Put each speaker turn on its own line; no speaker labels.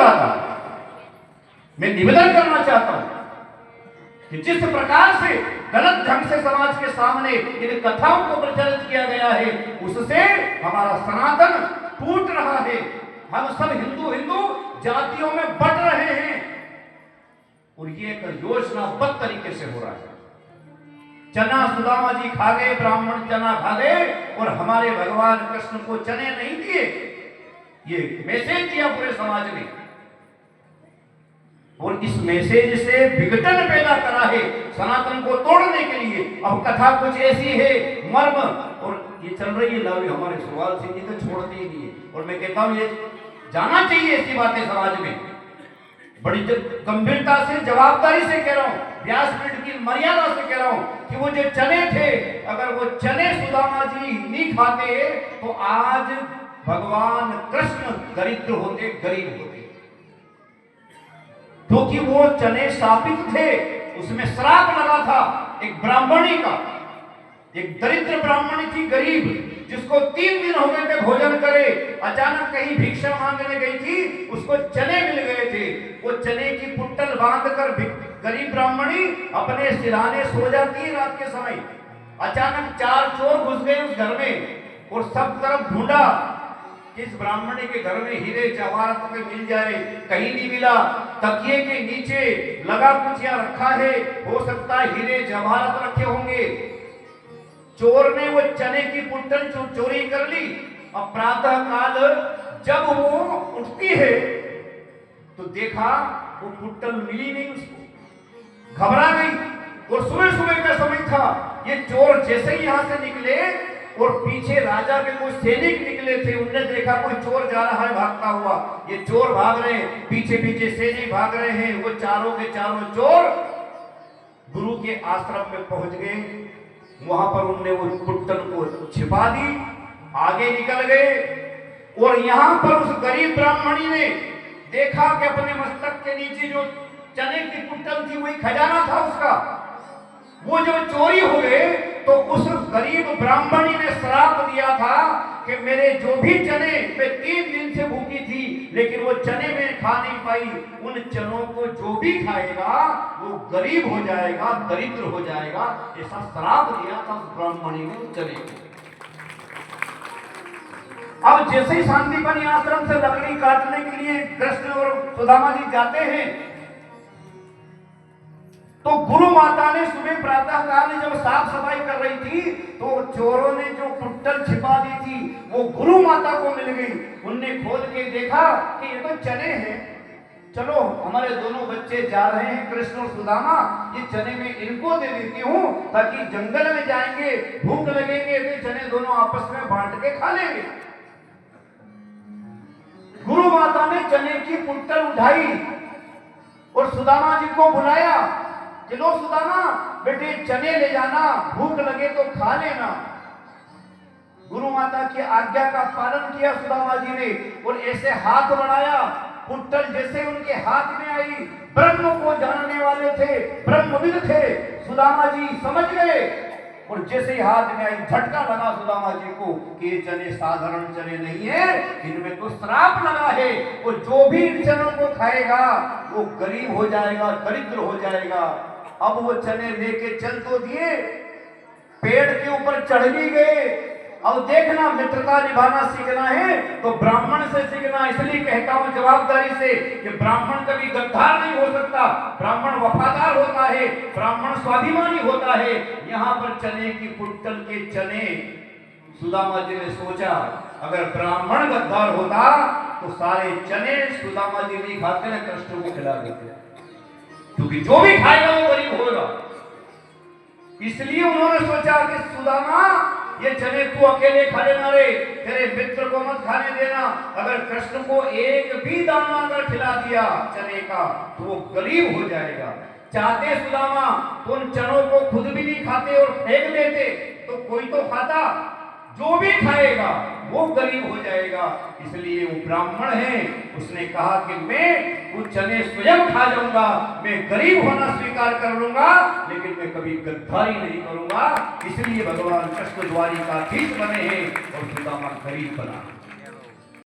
लगाता हूं, मैं निवेदन करना चाहता हूं कि जिस प्रकार से गलत ढंग से समाज के सामने इन कथाओं को प्रचलित किया गया है, उससे हमारा सनातन टूट रहा है। हम सब हिंदू जातियों में बट रहे हैं और ये एक योजनाबद्ध तरीके से हो रहा है। चना सुदामा जी खा गए, ब्राह्मण चना खा गए और हमारे भगवान कृष्ण को चने नहीं दिए, ये मैसेज दिया पूरे समाज में और इस मैसेज से विघटन पैदा करा है सनातन को तोड़ने के लिए। अब कथा कुछ ऐसी है मर्म और ये चल रही है लव हमारे सवाल से, ये तो छोड़ते ही नहीं है। और मैं कहता हूं ये जाना चाहिए ऐसी बातें समाज में, बड़ी गंभीरता से जवाबदारी से कह रहा हूं, व्यासपीठ की मर्यादा से कह रहा हूं कि वो जो चने थे, अगर वो चने सुदामा जी नहीं खाते तो आज भगवान कृष्ण दरिद्र होते, गरीब होते, क्योंकि वो चने शापित थे, उसमें श्राप लगा था एक ब्राह्मणी का। एक दरिद्र ब्राह्मणी थी, गरीब, जिसको 3 दिन हो गए थे भोजन करे, अचानक कहीं भिक्षा मांगने गई थी, उसको चने मिल गए थे। वो चने की पुट्टल बांधकर गरीब ब्राह्मणी अपने सिरहाने सो जाती है रात के समय। अचानक 4 चोर घुस गए उस घर में और सब तरफ ढूंढा, इस ब्राह्मणी के घर में हीरे जवाहरात पे मिल जाए, कहीं नहीं मिला। तकिए के नीचे लगा कुछ या रखा है, हो सकता है हीरे जवाहरात रखे होंगे। चोर ने वो चने की पुट्टल चोरी कर ली। अब प्रातः काल जब वो उठती है तो देखा वो पुट्टल मिली नहीं उसको, घबरा गई। और सुबह सुबह का समय था, ये चोर जैसे ही यहां से निकले और पीछे राजा के कुछ सैनिक निकले थे, उनने देखा कोई चोर जा रहा है भागता हुआ, ये चोर भाग रहे हैं, पीछे पीछे सैनिक भाग रहे हैं। वो चारों के चारों चोर गुरु के आश्रम में पहुंच गए। वहां पर उनने वो पुट्टल को छिपा दी, आगे निकल गए और यहां पर उस गरीब ब्राह्मणी ने देखा कि अपने मस्तक के नीचे जो चने की पुट्टल थी वही खजाना था उसका। वो जो चोरी हो गए तो उस गरीब ब्राह्मणी ने श्राप दिया था कि मेरे जो भी चने, मैं 3 दिन से भूखी थी लेकिन वो चने में खा नहीं पाई, उन चनों को जो भी खाएगा वो गरीब हो जाएगा, दरिद्र हो जाएगा, ऐसा श्राप दिया था उस ब्राह्मणी ने उस चने को। अब जैसे ही शांतिपनी आश्रम से लकड़ी काटने के लिए कृष्ण और सुदामा जी जाते हैं तो गुरु माता ने सुबह प्रातः काल जब साफ सफाई कर रही थी तो चोरों ने जो पुट्टल छिपा दी थी वो गुरु माता को मिल गई। उनने खोल के देखा कि ये तो चने हैं, चलो हमारे दोनों बच्चे जा रहे हैं कृष्ण और सुदामा, ये चने में इनको दे देती हूँ ताकि जंगल में जाएंगे, भूख लगेंगे तो चने दोनों आपस में बांट के खा लेंगे। गुरु माता ने चने की पुट्टल उठाई और सुदामा जी को बुलाया, चलो सुदामा बेटे चने ले जाना, भूख लगे तो खा लेना। गुरु माता की आज्ञा का पालन किया सुदामा जी ने और ऐसे हाथ बढ़ाया, पुट्टल जैसे उनके हाथ में आई, ब्रह्म को जानने वाले थे, ब्रह्मविद थे, सुदामा जी समझ गए और जैसे ही हाथ में आई झटका लगा सुदामा जी को कि ये चने साधारण चने नहीं है, इनमें तो श्राप लगा है, वो जो भी इन चनों को खाएगा वो गरीब हो जाएगा, दरिद्र हो जाएगा। अब वो चने लेके चल तो दिए, पेड़ के ऊपर चढ़ भी गए। अब देखना मित्रता निभाना सीखना है तो ब्राह्मण से सीखना, इसलिए कहता हूं जवाबदारी से कि ब्राह्मण कभी गद्दार नहीं हो सकता, ब्राह्मण वफादार होता है, ब्राह्मण स्वाभिमानी होता है। यहाँ पर चने की पुट्टल के चने, सुदामा जी ने सोचा अगर ब्राह्मण गद्दार होता तो सारे चने सुदामा जी नहीं खाते ना, कृष्ण को खिला देते, क्योंकि जो भी खाएगा वो गरीब होगा। इसलिए उन्होंने सोचा कि सुदामा ये चने तू अकेले खा लेना रे, तेरे मित्र को मत खाने देना। अगर कृष्ण को एक भी दाना अगर खिला दिया चने का तो वो गरीब हो जाएगा। चाहते सुदामा तो उन चनों को खुद भी नहीं खाते और फेंक देते, तो कोई तो खाता, जो भी खाएगा वो गरीब हो जाएगा। इसलिए वो ब्राह्मण है, उसने कहा कि मैं वो चने स्वयं खा जाऊंगा, मैं गरीब होना स्वीकार कर लूंगा लेकिन मैं कभी गद्दारी नहीं करूंगा। इसलिए भगवान कृष्ण द्वारिकाधीश बने हैं और सुदामा गरीब बना।